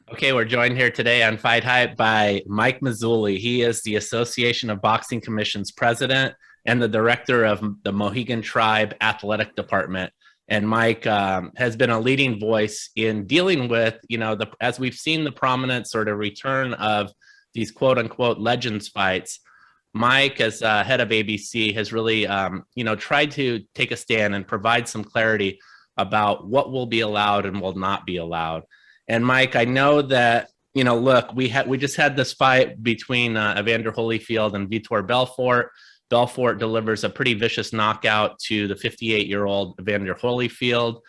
Okay, we're joined here today on Fight Hype by Mike Mazzulli. He is the Association of Boxing Commission's president and the director of the Mohegan Tribe Athletic Department. And Mike has been a leading voice in dealing with, as we've seen the prominent sort of return of these quote unquote legends fights. Mike, as head of ABC, has really, tried to take a stand and provide some clarity about what will be allowed and will not be allowed. And Mike, I know that, look, we just had this fight between Evander Holyfield and Vitor Belfort. Belfort delivers a pretty vicious knockout to the 58-year-old Evander Holyfield.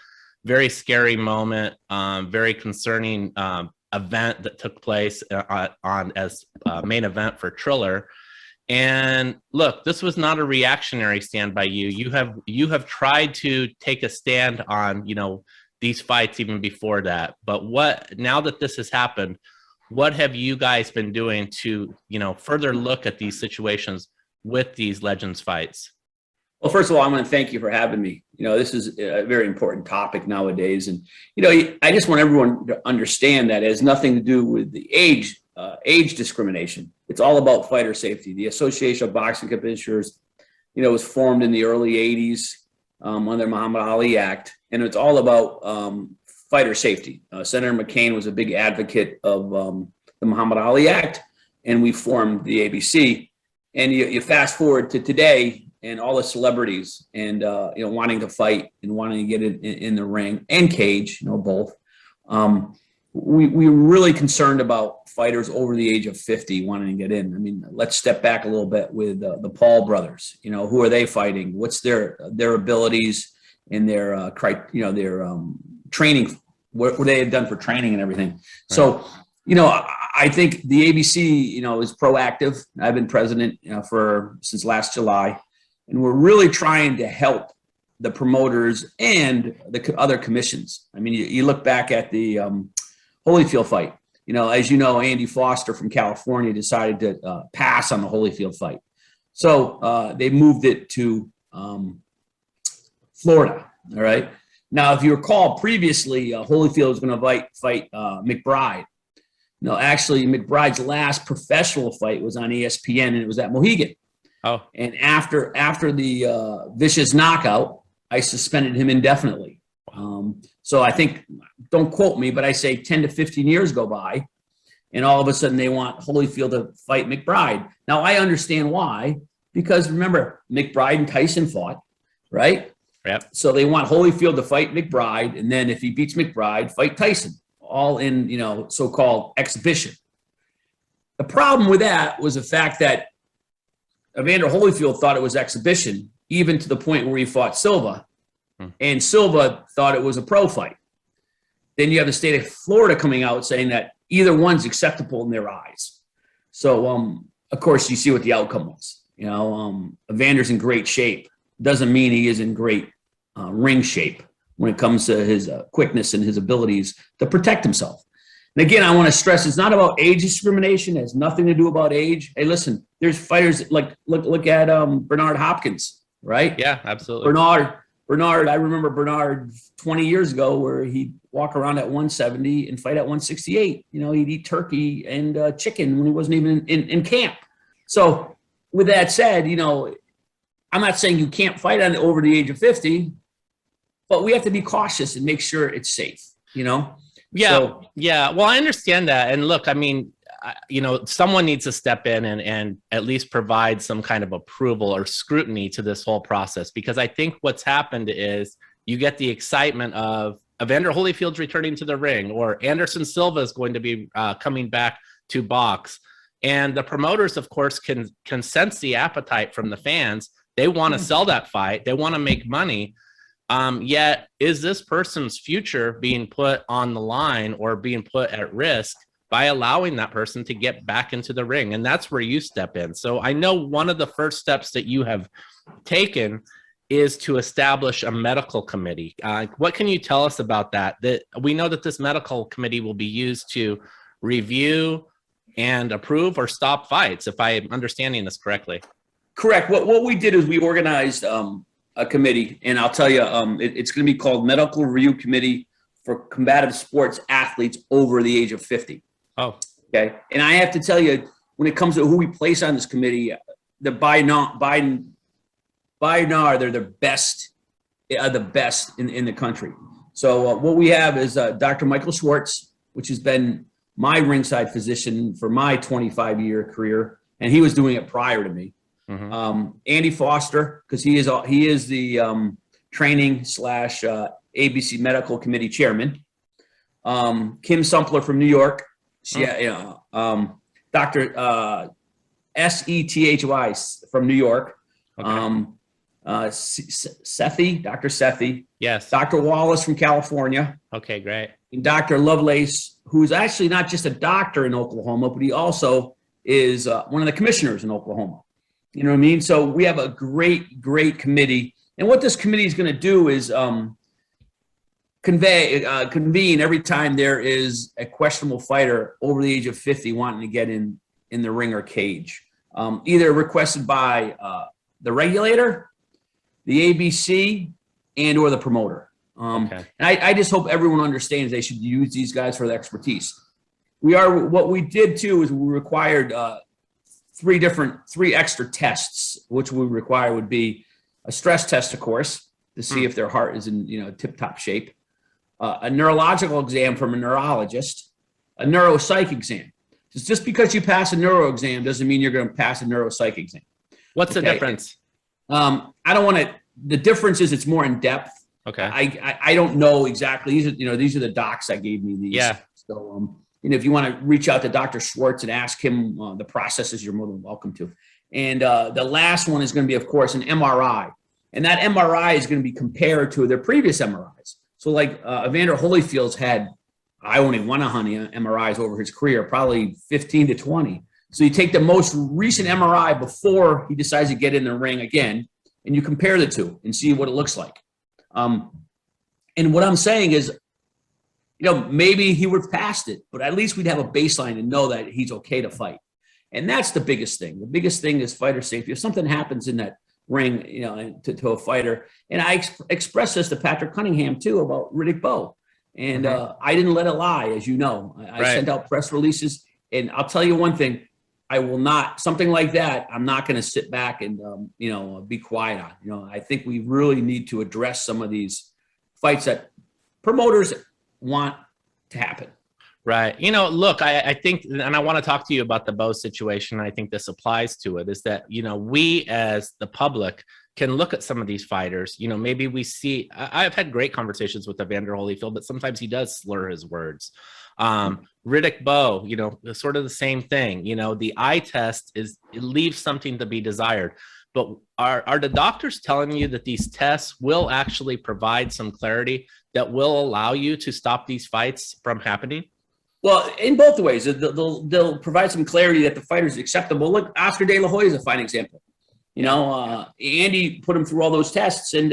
Very scary moment, very concerning event that took place on as main event for Triller. And look, this was not a reactionary stand by you. You have tried to take a stand on, these fights even before that. But now that this has happened, what have you guys been doing to, further look at these situations with these legends fights? Well, first of all, I want to thank you for having me. This is a very important topic nowadays. And, I just want everyone to understand that it has nothing to do with the age discrimination. It's all about fighter safety. The Association of Boxing Commissioners, was formed in the early 80s under Muhammad Ali Act. And it's all about fighter safety. Senator McCain was a big advocate of the Muhammad Ali Act, and we formed the ABC. And you fast forward to today, and all the celebrities and wanting to fight and wanting to get in the ring and cage, both. We're really concerned about fighters over the age of 50 wanting to get in. I mean, let's step back a little bit with the Paul brothers. Who are they fighting? What's their abilities and their training? What they have done for training and everything. Right. So, I think the ABC, is proactive. I've been president since last July, and we're really trying to help the promoters and the other commissions. I mean, you look back at the Holyfield fight. As Andy Foster from California decided to pass on the Holyfield fight. So they moved it to Florida. All right. Now, if you recall previously, Holyfield was going to fight McBride. No, actually, McBride's last professional fight was on ESPN, and it was at Mohegan. Oh. And after the vicious knockout, I suspended him indefinitely. So I think, don't quote me, but I say 10 to 15 years go by, and all of a sudden they want Holyfield to fight McBride. Now, I understand why, because remember, McBride and Tyson fought, right? Yep. So they want Holyfield to fight McBride, and then if he beats McBride, fight Tyson, all in, so-called exhibition. The problem with that was the fact that Evander Holyfield thought it was exhibition, even to the point where he fought Silva. And Silva thought it was a pro fight. Then you have the state of Florida coming out saying that either one's acceptable in their eyes. So, of course, you see what the outcome was. Evander's in great shape. Doesn't mean he is in great ring shape when it comes to his quickness and his abilities to protect himself. And again, I want to stress, it's not about age discrimination. It has nothing to do about age. Hey, listen, there's fighters like look at Bernard Hopkins, right? Yeah, absolutely. Bernard, I remember Bernard 20 years ago where he'd walk around at 170 and fight at 168. He'd eat turkey and chicken when he wasn't even in camp. So with that said, I'm not saying you can't fight on over the age of 50, but we have to be cautious and make sure it's safe, Yeah. So, yeah. Well, I understand that. And look, I mean, someone needs to step in and at least provide some kind of approval or scrutiny to this whole process, because I think what's happened is you get the excitement of Evander Holyfield's returning to the ring, or Anderson Silva is going to be coming back to box. And the promoters, of course, can sense the appetite from the fans. They want to sell that fight. They want to make money. Yet is this person's future being put on the line or being put at risk by allowing that person to get back into the ring? And that's where you step in. So I know one of the first steps that you have taken is to establish a medical committee. What can you tell us about that? That we know that this medical committee will be used to review and approve or stop fights, if I'm understanding this correctly. Correct. What we did is we organized a committee, and I'll tell you, it's going to be called Medical Review Committee for combative sports athletes over the age of 50. Oh, okay. And I have to tell you, when it comes to who we place on this committee, by now they're the best in the country. So what we have is Dr. Michael Schwartz, which has been my ringside physician for my 25-year career, and he was doing it prior to me. Mm-hmm. Andy Foster, because he is the training / ABC Medical Committee chairman. Kim Sumpler from New York. Dr. Sethy from New York. Okay. Sethi, Dr. Sethi. Yes. Dr. Wallace from California. Okay, great. And Dr. Lovelace, who's actually not just a doctor in Oklahoma, but he also is one of the commissioners in Oklahoma. You know what I mean? So we have a great committee. And what this committee is going to do is convene every time there is a questionable fighter over the age of 50 wanting to get in the ring or cage, either requested by the regulator, the ABC, and or the promoter. Okay. And I just hope everyone understands they should use these guys for their expertise. What we did too is we required three extra tests, which we require would be a stress test, of course, to see if their heart is in tip-top shape, a neurological exam from a neurologist, a neuropsych exam. Just because you pass a neuro exam doesn't mean you're going to pass a neuropsych exam. What's the difference? I don't want to. The difference is it's more in depth. Okay. I don't know exactly. These are the docs that gave me these. Yeah. So if you want to reach out to Dr. Schwartz and ask him the processes, you're more than welcome to. And the last one is going to be, of course, an MRI, and that MRI is going to be compared to their previous MRIs. So like Evander Holyfield's had, I only won 100 MRIs over his career, probably 15 to 20. So you take the most recent MRI before he decides to get in the ring again, and you compare the two and see what it looks like. And what I'm saying is, maybe he would have passed it, but at least we'd have a baseline and know that he's okay to fight. And that's the biggest thing. The biggest thing is fighter safety. If something happens in that ring, to a fighter, and I expressed this to Patrick Cunningham too about Riddick Bowe. And I didn't let it lie, as you know. I sent out press releases, and I'll tell you one thing: I will not, something like that, I'm not going to sit back and be quiet on. I think we really need to address some of these fights that promoters want to happen. Right. Look, I think, and I want to talk to you about the Bowe situation. I think this applies to it, is that, we as the public can look at some of these fighters. Maybe we see, I've had great conversations with Evander Holyfield, but sometimes he does slur his words. Riddick Bowe, sort of the same thing. The eye test it leaves something to be desired. But are the doctors telling you that these tests will actually provide some clarity that will allow you to stop these fights from happening? Well, in both ways, they'll provide some clarity that the fighter is acceptable. Look, Oscar De La Hoya is a fine example. Andy put him through all those tests, and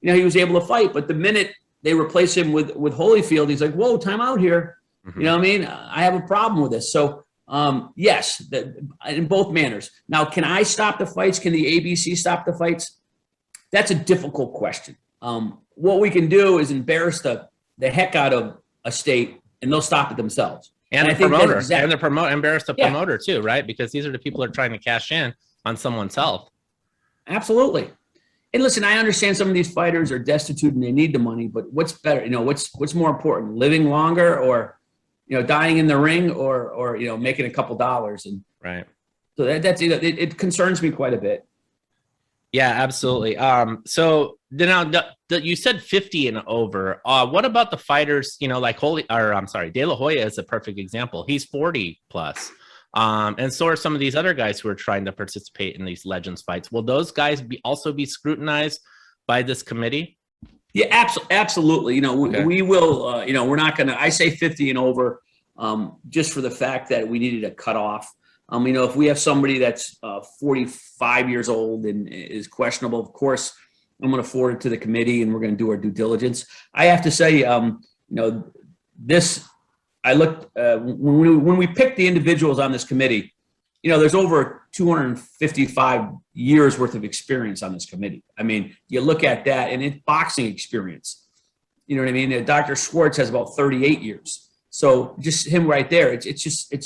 he was able to fight. But the minute they replace him with Holyfield, he's like, "Whoa, time out here." Mm-hmm. You know what I mean? I have a problem with this. So yes, in both manners. Now, can I stop the fights? Can the ABC stop the fights? That's a difficult question. What we can do is embarrass the heck out of a state, and they'll stop it themselves. And the promoter, embarrass the promoter too, right? Because these are the people that are trying to cash in on someone's health. Absolutely. And listen, I understand some of these fighters are destitute and they need the money, but what's better? What's more important, living longer or, dying in the ring or making a couple dollars? And right. So that's it concerns me quite a bit. Yeah, absolutely. So now you said 50 and over. What about the fighters? De La Hoya is a perfect example. He's 40 plus. And so are some of these other guys who are trying to participate in these Legends fights. Will those guys also be scrutinized by this committee? Yeah, absolutely. Okay. We will, we're not going to, I say 50 and over, just for the fact that we needed a cutoff. If we have somebody that's 45 years old and is questionable, of course, I'm going to forward it to the committee and we're going to do our due diligence. I have to say, I looked when we picked the individuals on this committee, there's over 255 years worth of experience on this committee. I mean, you look at that and it's boxing experience. You know what I mean? Dr. Schwartz has about 38 years. So just him right there, it's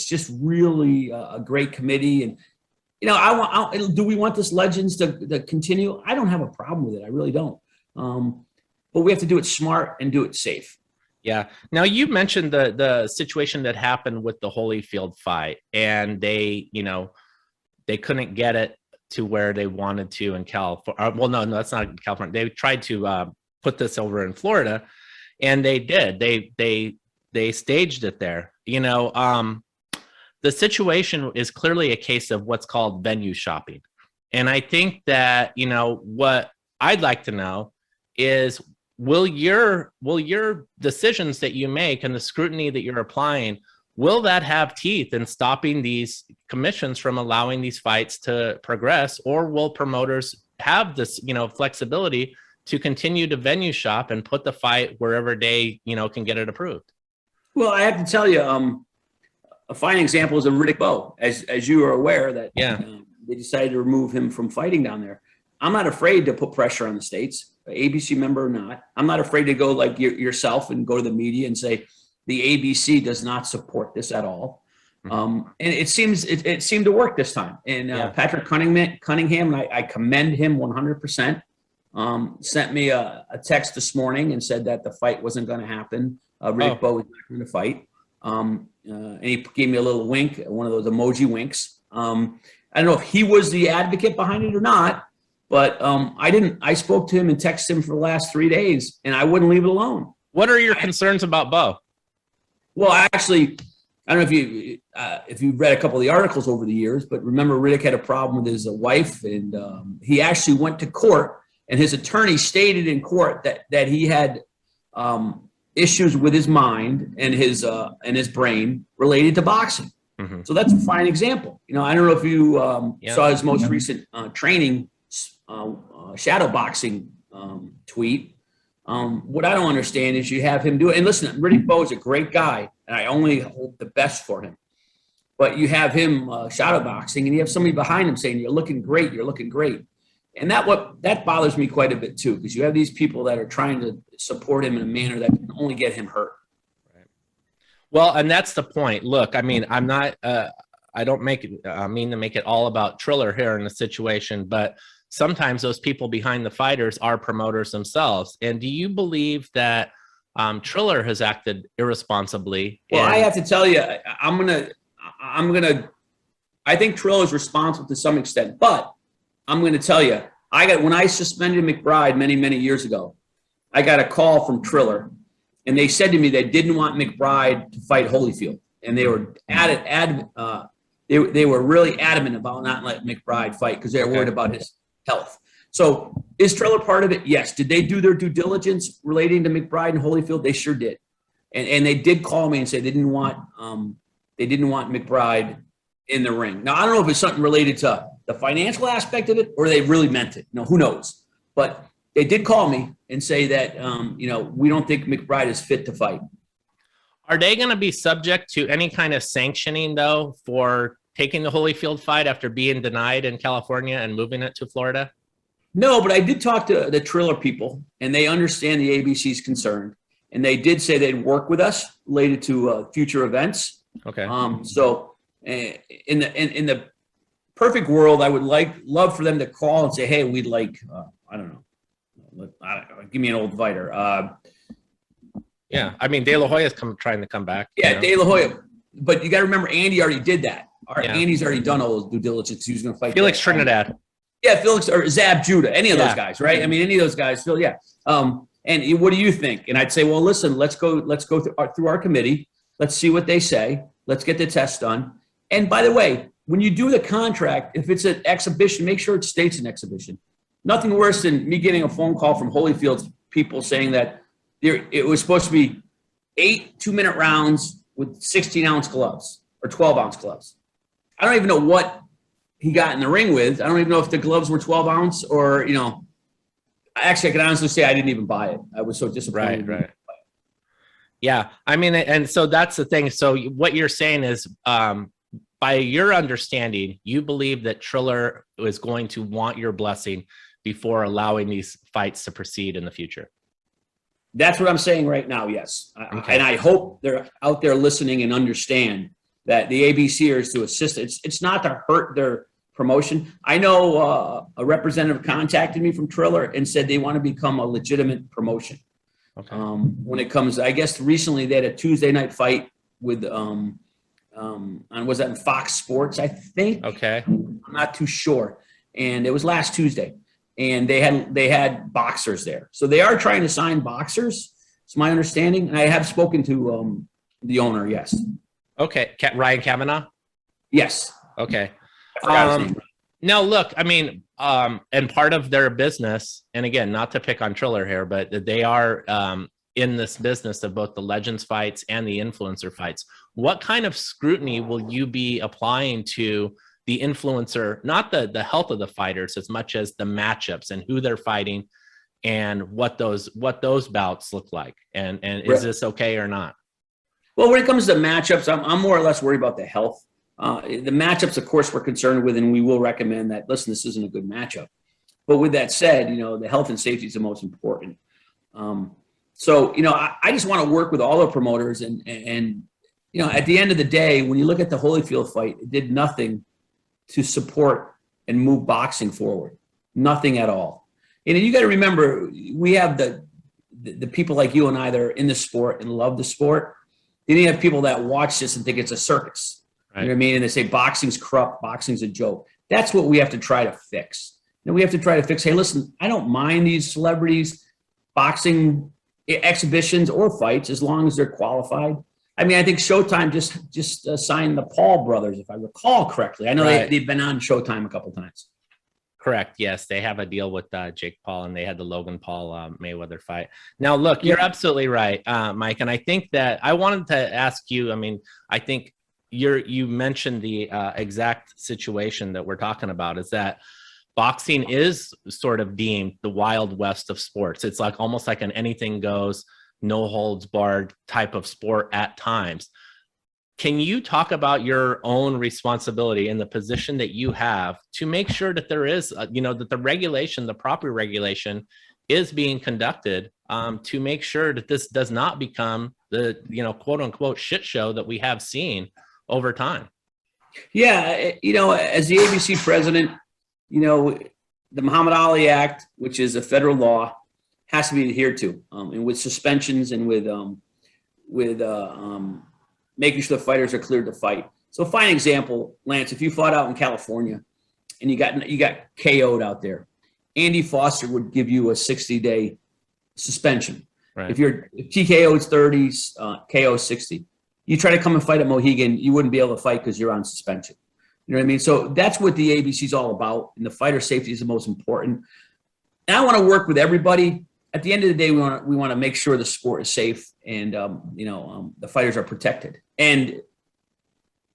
just really a great committee. And do we want this Legends to continue? I don't have a problem with it. I really don't. But we have to do it smart and do it safe. Yeah. Now you mentioned the situation that happened with the Holyfield fight, and they couldn't get it to where they wanted to in California. Well, no, that's not California. They tried to put this over in Florida, and they did. They staged it there. The situation is clearly a case of what's called venue shopping. And I think that, what I'd like to know is, will your decisions that you make and the scrutiny that you're applying, will that have teeth in stopping these commissions from allowing these fights to progress, or will promoters have this, flexibility to continue to venue shop and put the fight wherever they, can get it approved? Well, I have to tell you, a fine example is a Riddick Bowe, as you are aware that they decided to remove him from fighting down there. I'm not afraid to put pressure on the states, ABC member or not. I'm not afraid to go like yourself and go to the media and say the ABC does not support this at all. And it seemed to work this time. And Patrick Cunningham, and I commend him 100%. Sent me a text this morning and said that the fight wasn't going to happen. Riddick Bowe was not going to fight. And he gave me a little wink, one of those emoji winks. I don't know if he was the advocate behind it or not, but I spoke to him and texted him for the last 3 days, and I wouldn't leave it alone. What are your concerns about Bowe? Well, actually, I don't know if you've read a couple of the articles over the years, but remember Riddick had a problem with his wife, and he actually went to court, and his attorney stated in court that he had issues with his mind and his brain related to boxing. Mm-hmm. So that's a fine example. I don't know if you saw his most recent training shadow boxing tweet. What I don't understand is you have him do it. And listen, Riddick Bowe is a great guy, and I only hope the best for him. But you have him shadow boxing, and you have somebody behind him saying, "You're looking great. You're looking great." And that bothers me quite a bit too, because you have these people that are trying to support him in a manner that can only get him hurt. Right. Well, and that's the point. Look, I mean, I'm not. I don't mean to make it all about Triller here in the situation, but sometimes those people behind the fighters are promoters themselves. And do you believe that Triller has acted irresponsibly? Well, I have to tell you, I think Triller is responsible to some extent, but I'm going to tell you, when I suspended McBride many years ago, I got a call from Triller, and they said to me they didn't want McBride to fight Holyfield, and they were they were really adamant about not letting McBride fight because they were worried about his health. So is Triller part of it? Yes. Did they do their due diligence relating to McBride and Holyfield? They sure did, and they did call me and say they didn't want McBride in the ring. Now I don't know if it's something related to the financial aspect of it, or they really meant it. Who knows? But they did call me and say that, we don't think McBride is fit to fight. Are they going to be subject to any kind of sanctioning, though, for taking the Holyfield fight after being denied in California and moving it to Florida? No, but I did talk to the Triller people, and they understand the ABC's concern. And they did say they'd work with us related to future events. Okay. So in the perfect world, I would love for them to call and say, "Hey, we'd like, I don't know, give me an old fighter." Yeah, I mean, De La Hoya's trying to come back. Yeah, De La Hoya, but you got to remember, Andy already did that. Andy's already done all those due diligence. He was going to fight Felix Trinidad. Yeah, Felix or Zab Judah, any of those guys, right? I mean, any of those guys. Phil, yeah. And what do you think? And I'd say, well, listen, let's go through our committee. Let's see what they say. Let's get the test done. And by the way, when you do the contract, if it's an exhibition, make sure it states an exhibition. Nothing worse than me getting a phone call from Holyfield's people saying that it was supposed to be 8 2-minute rounds with 16-ounce gloves or 12-ounce gloves. I don't even know what he got in the ring with. I don't even know if the gloves were 12-ounce or, actually, I can honestly say I didn't even buy it. I was so disappointed. Right. Yeah. I mean, and so that's the thing. So what you're saying is, by your understanding, you believe that Triller is going to want your blessing before allowing these fights to proceed in the future. That's what I'm saying right now. Yes. Okay. And I hope they're out there listening and understand that the ABC is to assist. It's not to hurt their promotion. I know a representative contacted me from Triller and said they want to become a legitimate promotion. Okay. When it comes, I guess recently they had a Tuesday night fight with, and was that in Fox Sports, I think? Okay. I'm not too sure. And it was last Tuesday. And they had boxers there. So they are trying to sign boxers. It's my understanding. And I have spoken to the owner, yes. Okay. Ryan Kavanaugh? Yes. Okay. I forgot his name. Now, look, I mean, and part of their business, and again, not to pick on Triller here, but they are in this business of both the Legends fights and the influencer fights. What kind of scrutiny will you be applying to the influencer, not the health of the fighters as much as the matchups and who they're fighting and what those bouts look like? And is this okay or not? Well, when it comes to matchups, I'm more or less worried about the health. The matchups, of course, we're concerned with, and we will recommend that, listen, this isn't a good matchup. But with that said, the health and safety is the most important. So, I just want to work with all the promoters and at the end of the day, when you look at the Holyfield fight, it did nothing to support and move boxing forward. Nothing at all. And you got to remember, we have the people like you and I that are in the sport and love the sport. Then you have people that watch this and think it's a circus. Right. You know what I mean? And they say boxing's corrupt, boxing's a joke. That's what we have to try to fix. And we have to try to fix, hey, listen, I don't mind these celebrities boxing exhibitions or fights as long as they're qualified. I mean, I think Showtime just signed the Paul brothers, if I recall correctly. I know they've been on Showtime a couple times. Correct. Yes, they have a deal with Jake Paul, and they had the Logan Paul Mayweather fight. Now, look, you're absolutely right, Mike. And I think that I wanted to ask you. I mean, I think you mentioned the exact situation that we're talking about. Is that boxing is sort of deemed the Wild West of sports. It's like almost like an anything goes, no holds barred type of sport at times. Can you talk about your own responsibility in the position that you have to make sure that there is, that the proper regulation is being conducted to make sure that this does not become the, quote unquote shit show that we have seen over time? Yeah. As the ABC president, the Muhammad Ali Act, which is a federal law, has to be adhered to, and with suspensions and with making sure the fighters are cleared to fight. So, fine example, Lance, if you fought out in California and you got KO'd out there, Andy Foster would give you a 60-day suspension. Right. If TKO is 30, KO 60. You try to come and fight at Mohegan, you wouldn't be able to fight because you're on suspension. You know what I mean? So that's what the ABC is all about, and the fighter safety is the most important. And I want to work with everybody. At the end of the day, we want to make sure the sport is safe and the fighters are protected, and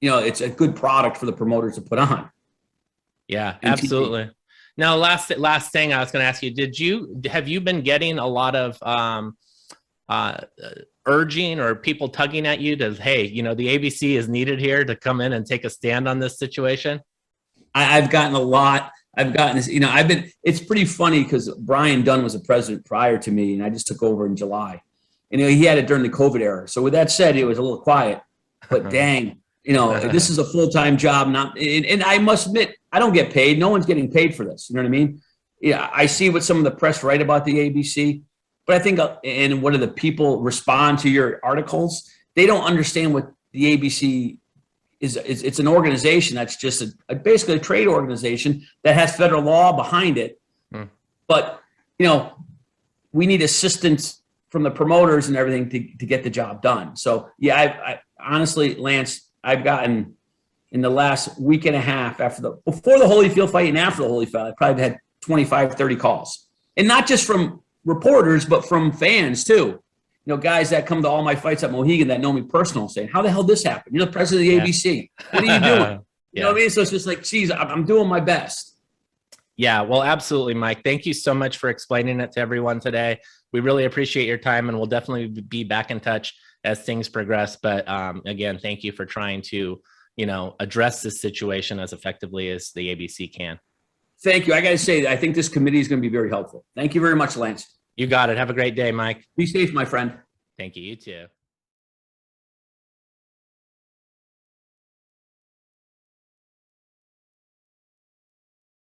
it's a good product for the promoters to put on. Yeah, absolutely. Now, last thing I was going to ask you: have you been getting a lot of urging or people tugging at you to, hey, the ABC is needed here to come in and take a stand on this situation? I've gotten a lot. I've gotten this, it's pretty funny because Brian Dunn was the president prior to me, and I just took over in July. And he had it during the COVID era. So with that said, it was a little quiet, but dang, this is a full-time job. And I must admit, I don't get paid. No one's getting paid for this. You know what I mean? Yeah. I see what some of the press write about the ABC, but I think, and what do the people respond to your articles? They don't understand what the ABC is. It's an organization that's just basically a trade organization that has federal law behind it. But, we need assistance from the promoters and everything to get the job done. So, yeah, I honestly, Lance, I've gotten in the last week and a half before the Holyfield fight and after the Holyfield fight, I probably had 25, 30 calls. And not just from reporters, but from fans too. Guys that come to all my fights at Mohegan that know me personally saying, how the hell did this happen? You're the president of the ABC. What are you doing? You know what I mean? So it's just like, geez, I'm doing my best. Yeah, well, absolutely, Mike. Thank you so much for explaining it to everyone today. We really appreciate your time, and we'll definitely be back in touch as things progress. But again, thank you for trying to, address this situation as effectively as the ABC can. Thank you. I got to say, I think this committee is going to be very helpful. Thank you very much, Lance. You got it. Have a great day, Mike. Be safe, my friend. Thank you. You too.